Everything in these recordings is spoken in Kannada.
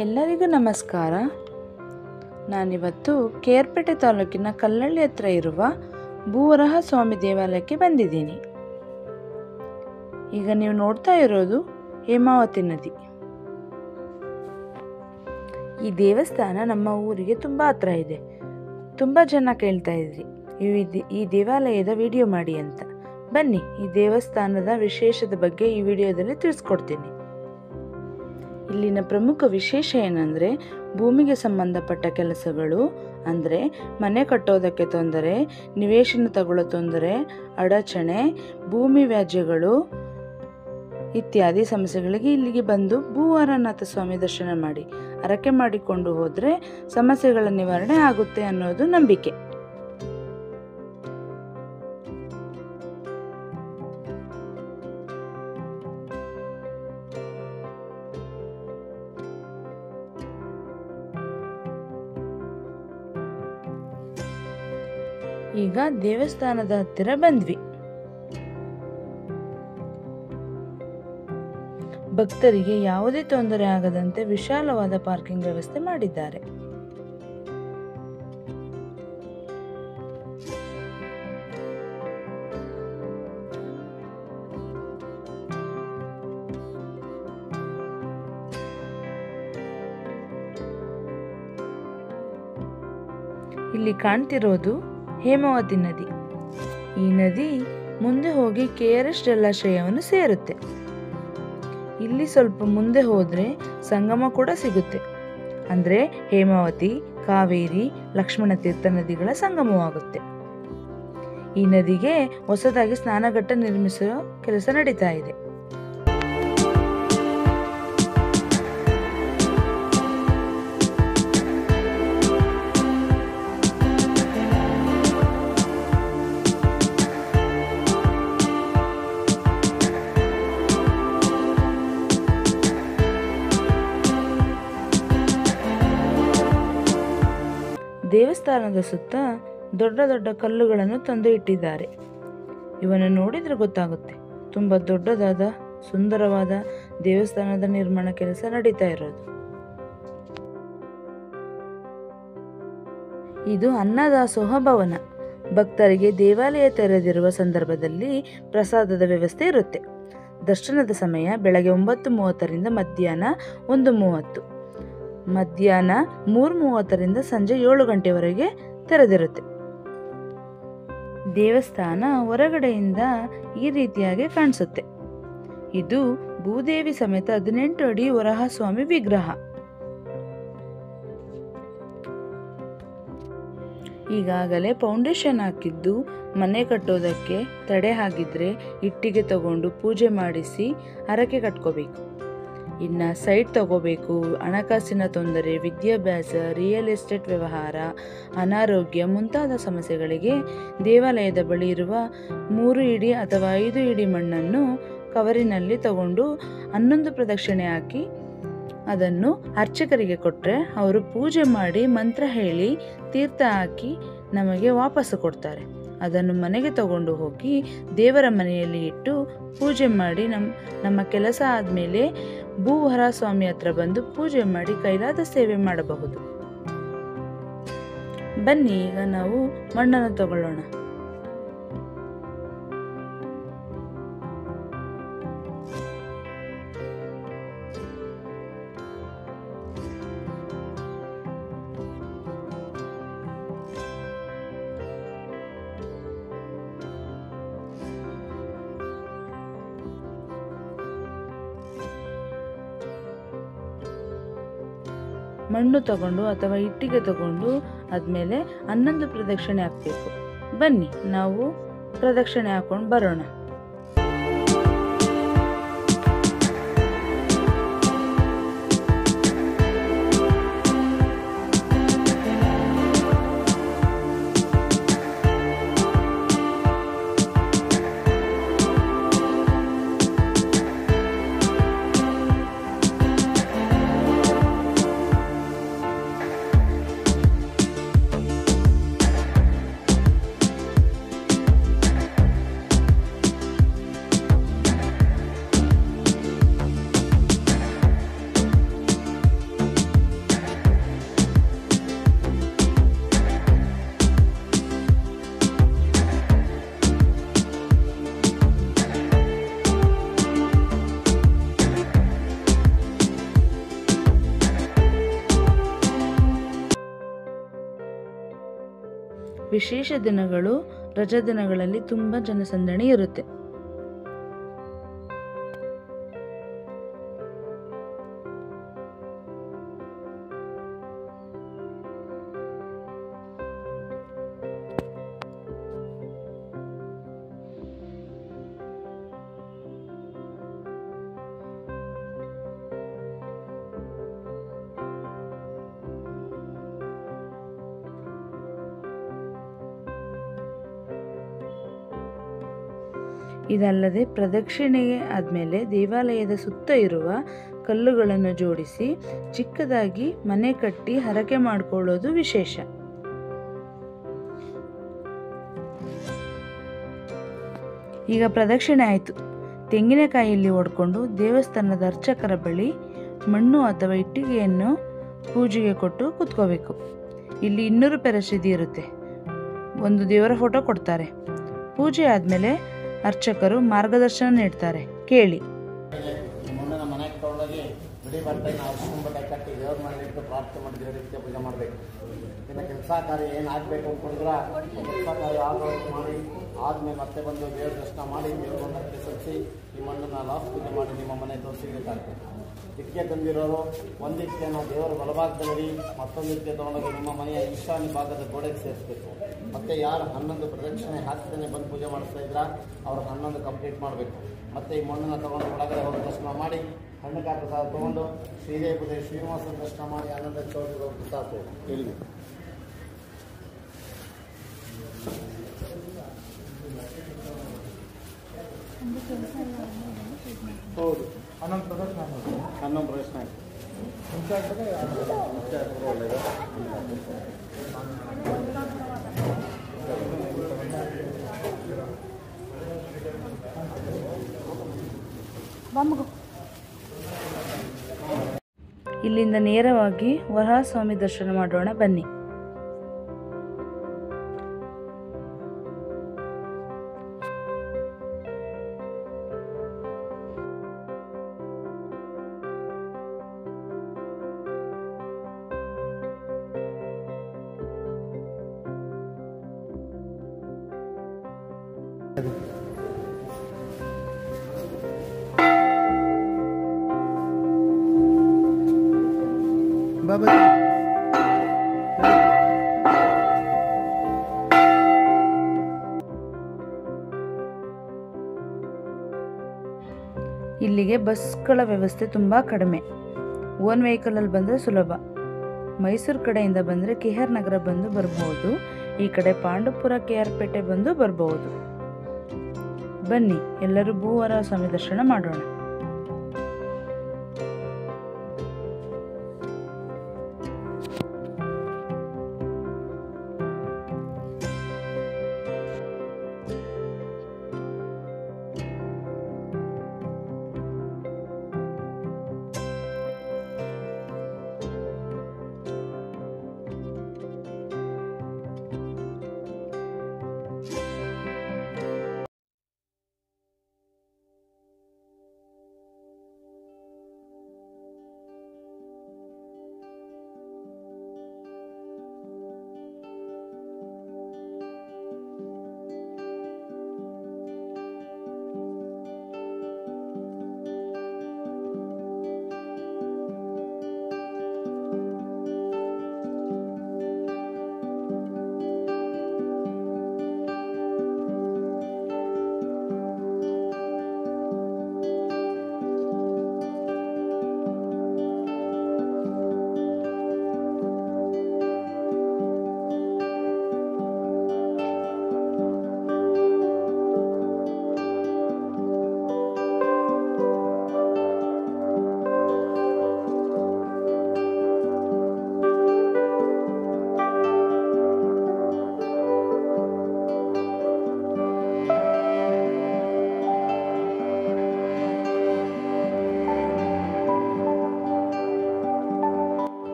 ಎಲ್ಲರಿಗೂ ನಮಸ್ಕಾರ. ನಾನಿವತ್ತು ಕೇರ್ಪೇಟೆ ತಾಲೂಕಿನ ಕಲ್ಲಳ್ಳಿ ಹತ್ರ ಇರುವ ಭೂವರಹ ಸ್ವಾಮಿ ದೇವಾಲಯಕ್ಕೆ ಬಂದಿದ್ದೀನಿ. ಈಗ ನೀವು ನೋಡ್ತಾ ಇರೋದು ಹೇಮಾವತಿ ನದಿ. ಈ ದೇವಸ್ಥಾನ ನಮ್ಮ ಊರಿಗೆ ತುಂಬ ಹತ್ರ ಇದೆ. ತುಂಬ ಜನ ಕೇಳ್ತಾ ಇದ್ರಿ ಈ ದೇವಾಲಯದ ವಿಡಿಯೋ ಮಾಡಿ ಅಂತ. ಬನ್ನಿ, ಈ ದೇವಸ್ಥಾನದ ವಿಶೇಷದ ಬಗ್ಗೆ ಈ ವಿಡಿಯೋದಲ್ಲಿ ತಿಳಿಸ್ಕೊಡ್ತೀನಿ. ಇಲ್ಲಿನ ಪ್ರಮುಖ ವಿಶೇಷ ಏನಂದರೆ, ಭೂಮಿಗೆ ಸಂಬಂಧಪಟ್ಟ ಕೆಲಸಗಳು ಅಂದರೆ ಮನೆ ಕಟ್ಟೋದಕ್ಕೆ ತೊಂದರೆ, ನಿವೇಶನ ತಗೊಳ್ಳೋ ತೊಂದರೆ, ಅಡಚಣೆ, ಭೂಮಿ ವ್ಯಾಜ್ಯಗಳು ಇತ್ಯಾದಿ ಸಮಸ್ಯೆಗಳಿಗೆ ಇಲ್ಲಿಗೆ ಬಂದು ಭೂವರನಾಥ ಸ್ವಾಮಿ ದರ್ಶನ ಮಾಡಿ ಹರಕೆ ಮಾಡಿಕೊಂಡು ಹೋದರೆ ಸಮಸ್ಯೆಗಳ ನಿವಾರಣೆ ಆಗುತ್ತೆ ಅನ್ನೋದು ನಂಬಿಕೆ. ಈಗ ದೇವಸ್ಥಾನದ ಹತ್ತಿರ ಬಂದ್ವಿ. ಭಕ್ತರಿಗೆ ಯಾವುದೇ ತೊಂದರೆ ಆಗದಂತೆ ವಿಶಾಲವಾದ ಪಾರ್ಕಿಂಗ್ ವ್ಯವಸ್ಥೆ ಮಾಡಿದ್ದಾರೆ. ಇಲ್ಲಿ ಕಾಣ್ತಿರೋದು ಹೇಮಾವತಿ ನದಿ. ಈ ನದಿ ಮುಂದೆ ಹೋಗಿ KRS ಜಲಾಶಯವನ್ನು ಸೇರುತ್ತೆ. ಇಲ್ಲಿ ಸ್ವಲ್ಪ ಮುಂದೆ ಹೋದ್ರೆ ಸಂಗಮ ಕೂಡ ಸಿಗುತ್ತೆ. ಅಂದ್ರೆ ಹೇಮಾವತಿ, ಕಾವೇರಿ, ಲಕ್ಷ್ಮಣ ತೀರ್ಥ ನದಿಗಳ ಸಂಗಮವಾಗುತ್ತೆ. ಈ ನದಿಗೆ ಹೊಸದಾಗಿ ಸ್ನಾನಘಟ್ಟ ನಿರ್ಮಿಸುವ ಕೆಲಸ ನಡೀತಾ ಇದೆ. ದೇವಸ್ಥಾನದ ಸುತ್ತ ದೊಡ್ಡ ದೊಡ್ಡ ಕಲ್ಲುಗಳನ್ನು ತಂದು ಇಟ್ಟಿದ್ದಾರೆ. ಇವನ್ನು ನೋಡಿದ್ರೆ ಗೊತ್ತಾಗುತ್ತೆ, ತುಂಬ ದೊಡ್ಡದಾದ ಸುಂದರವಾದ ದೇವಸ್ಥಾನದ ನಿರ್ಮಾಣ ಕೆಲಸ ನಡೀತಾ ಇರೋದು. ಇದು ಅನ್ನದಾಸೋಹ ಭವನ. ಭಕ್ತರಿಗೆ ದೇವಾಲಯ ತೆರೆದಿರುವ ಸಂದರ್ಭದಲ್ಲಿ ಪ್ರಸಾದದ ವ್ಯವಸ್ಥೆ ಇರುತ್ತೆ. ದರ್ಶನದ ಸಮಯ ಬೆಳಗ್ಗೆ 9:30ರಿಂದ ಮಧ್ಯಾಹ್ನ 1:30, ಮಧ್ಯಾಹ್ನ 3:30ರಿಂದ ಸಂಜೆ 7 ಗಂಟೆವರೆಗೆ ತೆರೆದಿರುತ್ತೆ. ದೇವಸ್ಥಾನ ಹೊರಗಡೆಯಿಂದ ಈ ರೀತಿಯಾಗಿ ಕಾಣಿಸುತ್ತೆ. ಇದು ಭೂದೇವಿ ಸಮೇತ 18 ಅಡಿ ವರಹ ಸ್ವಾಮಿ ವಿಗ್ರಹ. ಈಗಾಗಲೇ ಫೌಂಡೇಶನ್ ಹಾಕಿದ್ದು ಮನೆ ಕಟ್ಟೋದಕ್ಕೆ ತಡೆ ಆಗಿದ್ರೆ ಇಟ್ಟಿಗೆ ತಗೊಂಡು ಪೂಜೆ ಮಾಡಿಸಿ ಹರಕೆ ಕಟ್ಕೋಬೇಕು. ಇನ್ನು ಸೈಟ್ ತಗೋಬೇಕು, ಹಣಕಾಸಿನ ತೊಂದರೆ, ವಿದ್ಯಾಭ್ಯಾಸ, ರಿಯಲ್ ಎಸ್ಟೇಟ್ ವ್ಯವಹಾರ, ಅನಾರೋಗ್ಯ ಮುಂತಾದ ಸಮಸ್ಯೆಗಳಿಗೆ ದೇವಾಲಯದ ಬಳಿ ಇರುವ 3 ಇಡಿ ಅಥವಾ 5 ಇಡಿ ಮಣ್ಣನ್ನು ಕವರಿನಲ್ಲಿ ತಗೊಂಡು 11 ಪ್ರದಕ್ಷಿಣೆ ಹಾಕಿ ಅದನ್ನು ಅರ್ಚಕರಿಗೆ ಕೊಟ್ಟರೆ ಅವರು ಪೂಜೆ ಮಾಡಿ ಮಂತ್ರ ಹೇಳಿ ತೀರ್ಥ ಹಾಕಿ ನಮಗೆ ವಾಪಸ್ಸು ಕೊಡ್ತಾರೆ. ಅದನ್ನು ಮನೆಗೆ ತಗೊಂಡು ಹೋಗಿ ದೇವರ ಮನೆಯಲ್ಲಿ ಇಟ್ಟು ಪೂಜೆ ಮಾಡಿ ನಮ್ಮ ಕೆಲಸ ಆದಮೇಲೆ ಭೂವರಹ ಸ್ವಾಮಿ ಹತ್ರ ಬಂದು ಪೂಜೆ ಮಾಡಿ ಕೈಲಾದ ಸೇವೆ ಮಾಡಬಹುದು. ಬನ್ನಿ, ಈಗ ನಾವು ಮಣ್ಣನ್ನು ತಗೊಳ್ಳೋಣ. ಮಣ್ಣು ತಗೊಂಡು ಅಥವಾ ಇಟ್ಟಿಗೆ ತಗೊಂಡು ಆದಮೇಲೆ 11 ಪ್ರದಕ್ಷಿಣೆ ಹಾಕಬೇಕು. ಬನ್ನಿ, ನಾವು ಪ್ರದಕ್ಷಿಣೆ ಹಾಕೊಂಡು ಬರೋಣ. ವಿಶೇಷ ದಿನಗಳು, ರಜಾ ದಿನಗಳಲ್ಲಿ ತುಂಬ ಜನಸಂದಣಿ ಇರುತ್ತೆ. ಇದಲ್ಲದೆ ಪ್ರದಕ್ಷಿಣೆ ಆದಮೇಲೆ ದೇವಾಲಯದ ಸುತ್ತ ಇರುವ ಕಲ್ಲುಗಳನ್ನು ಜೋಡಿಸಿ ಚಿಕ್ಕದಾಗಿ ಮನೆ ಕಟ್ಟಿ ಹರಕೆ ಮಾಡಿಕೊಳ್ಳೋದು ವಿಶೇಷ. ಈಗ ಪ್ರದಕ್ಷಿಣೆ ಆಯಿತು. ತೆಂಗಿನಕಾಯಿಯಲ್ಲಿ ಹೊಡ್ಕೊಂಡು ದೇವಸ್ಥಾನದ ಅರ್ಚಕರ ಬಳಿ ಮಣ್ಣು ಅಥವಾ ಇಟ್ಟಿಗೆಯನ್ನು ಪೂಜೆಗೆ ಕೊಟ್ಟು ಕೂತ್ಕೋಬೇಕು. ಇಲ್ಲಿ 200 ರೂಪಾಯಿ ರಸೀದಿ ಇರುತ್ತೆ. ಒಂದು ದೇವರ ಫೋಟೋ ಕೊಡ್ತಾರೆ. ಪೂಜೆ ಆದಮೇಲೆ ಅರ್ಚಕರು ಮಾರ್ಗದರ್ಶನ ನೀಡ್ತಾರೆ, ಕೇಳಿ. ಮುಂದಿನ ಮನೆಗೆ ತೊಗೊಂಡೋಗಿ ಬಿಡಿ ಬಟ್ಟೆನ ಅರ್ಶಿನ ಬಟ್ಟೆ ಕಟ್ಟಿ ದೇವ್ರ ಮನೆ ಇಟ್ಟು ಪ್ರಾರ್ಥನೆ ಮಾಡಿ ದೇವ್ರ ರೀತಿಯ ಪೂಜೆ ಮಾಡಬೇಕು. ಇನ್ನು ಕೆಲಸ ಕಾರ್ಯ ಏನು ಆಗಬೇಕು ಅಂದ್ಕೊಂಡ್ರೆ ಕೆಲಸ ಕಾರ್ಯ ಮಾಡಿ ಆದಮೇಲೆ ಮತ್ತೆ ಬಂದು ದೇವ್ರ ದರ್ಶನ ಮಾಡಿ ದೇವ್ರನ್ನ ಸಲ್ಲಿಸಿ ಈ ಮಣ್ಣನ್ನು ಲಾಸ್ಟ್ ಪೂಜೆ ಮಾಡಿ ನಿಮ್ಮ ಮನೆ ತೋರಿಸಿಬೇಕಾಗ್ತದೆ. ಇಟ್ಟಿಗೆ ತಂದಿರೋರು ಒಂದು ಇಟ್ಟಿಗೆನ ದೇವರ ಬಲಭಾಗದಲ್ಲಿ ಮತ್ತೊಂದು ಇಟ್ಟಿಗೆ ತೊಗೊಂಡೋಗಿ ನಿಮ್ಮ ಮನೆಯ ಈಶಾನ್ಯ ಭಾಗದ ಗೋಡೆಗೆ ಸೇರಿಸಬೇಕು. ಮತ್ತು ಯಾರು 11 ಪ್ರದಕ್ಷಿಣೆ ಹಾಕ್ತಾನೆ ಬಂದು ಪೂಜೆ ಮಾಡಿಸ್ತಾ ಇದ್ರ ಅವ್ರು 11 ಕಂಪ್ಲೀಟ್ ಮಾಡಬೇಕು. ಮತ್ತು ಈ ಮಣ್ಣನ್ನು ತೊಗೊಂಡು ಒಳಗಡೆ ಹೋಗಿ ದರ್ಶನ ಮಾಡಿ ಹಣ್ಣುಗಾರ ಪ್ರಸಾದ ತೊಗೊಂಡು ಶ್ರೀದೇವಿ ಶ್ರೀನಿವಾಸನ ದರ್ಶನ ಮಾಡಿ ಆನಂದ ಚೌಧರಿ ಸಾಕು ಹೇಳಿ. ಹೌದು, 11 ಪ್ರದಕ್ಷಿಣೆ ಒಳ್ಳೆಯದು. ಇಲ್ಲಿಂದ ನೇರವಾಗಿ ವರಹಸ್ವಾಮಿ ದರ್ಶನ ಮಾಡೋಣ ಬನ್ನಿ. ಇಲ್ಲಿಗೆ ಬಸ್ಗಳ ವ್ಯವಸ್ಥೆ ತುಂಬ ಕಡಿಮೆ. ಓನ್ ವೆಹಿಕಲಲ್ಲಿ ಬಂದರೆ ಸುಲಭ. ಮೈಸೂರು ಕಡೆಯಿಂದ ಬಂದರೆ KR ನಗರ ಬಂದು ಬರ್ಬೋದು. ಈ ಕಡೆ ಪಾಂಡವಪುರ KR ಪೇಟೆ ಬಂದು ಬರ್ಬೋದು. ಬನ್ನಿ ಎಲ್ಲರೂ ಭೂವರಹಸ್ವಾಮಿ ದರ್ಶನ ಮಾಡೋಣ.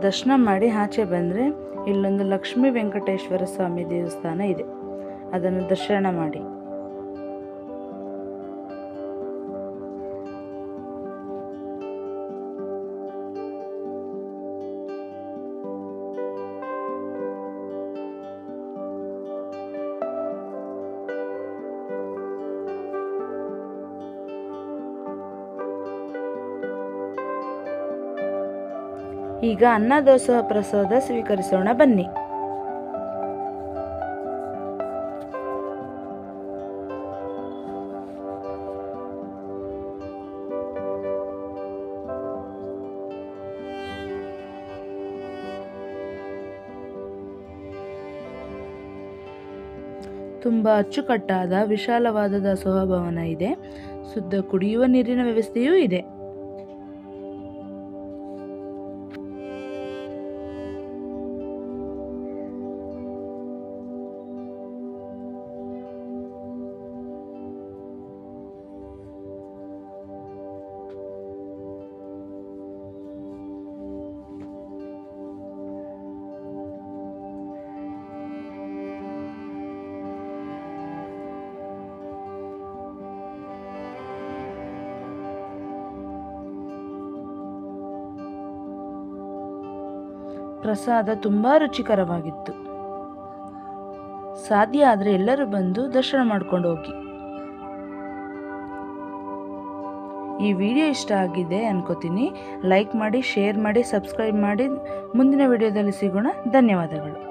ದರ್ಶನ ಮಾಡಿ ಆಚೆ ಬಂದರೆ ಇಲ್ಲೊಂದು ಲಕ್ಷ್ಮೀ ವೆಂಕಟೇಶ್ವರ ಸ್ವಾಮಿ ದೇವಸ್ಥಾನ ಇದೆ, ಅದನ್ನು ದರ್ಶನ ಮಾಡಿ. ಈಗ ಅನ್ನದಾಸೋಹ ಪ್ರಸಾದ ಸ್ವೀಕರಿಸೋಣ ಬನ್ನಿ. ತುಂಬ ಅಚ್ಚುಕಟ್ಟಾದ ವಿಶಾಲವಾದ ದಾಸೋಹ ಭವನ ಇದೆ. ಶುದ್ಧ ಕುಡಿಯುವ ನೀರಿನ ವ್ಯವಸ್ಥೆಯೂ ಇದೆ. ಪ್ರಸಾದ ತುಂಬ ರುಚಿಕರವಾಗಿತ್ತು. ಸಾಧ್ಯ ಆದರೆ ಎಲ್ಲರೂ ಬಂದು ದರ್ಶನ ಮಾಡ್ಕೊಂಡು ಹೋಗಿ. ಈ ವಿಡಿಯೋ ಇಷ್ಟ ಆಗಿದೆ ಅನ್ಕೋತೀನಿ. ಲೈಕ್ ಮಾಡಿ, ಶೇರ್ ಮಾಡಿ, ಸಬ್ಸ್ಕ್ರೈಬ್ ಮಾಡಿ. ಮುಂದಿನ ವಿಡಿಯೋದಲ್ಲಿ ಸಿಗೋಣ. ಧನ್ಯವಾದಗಳು.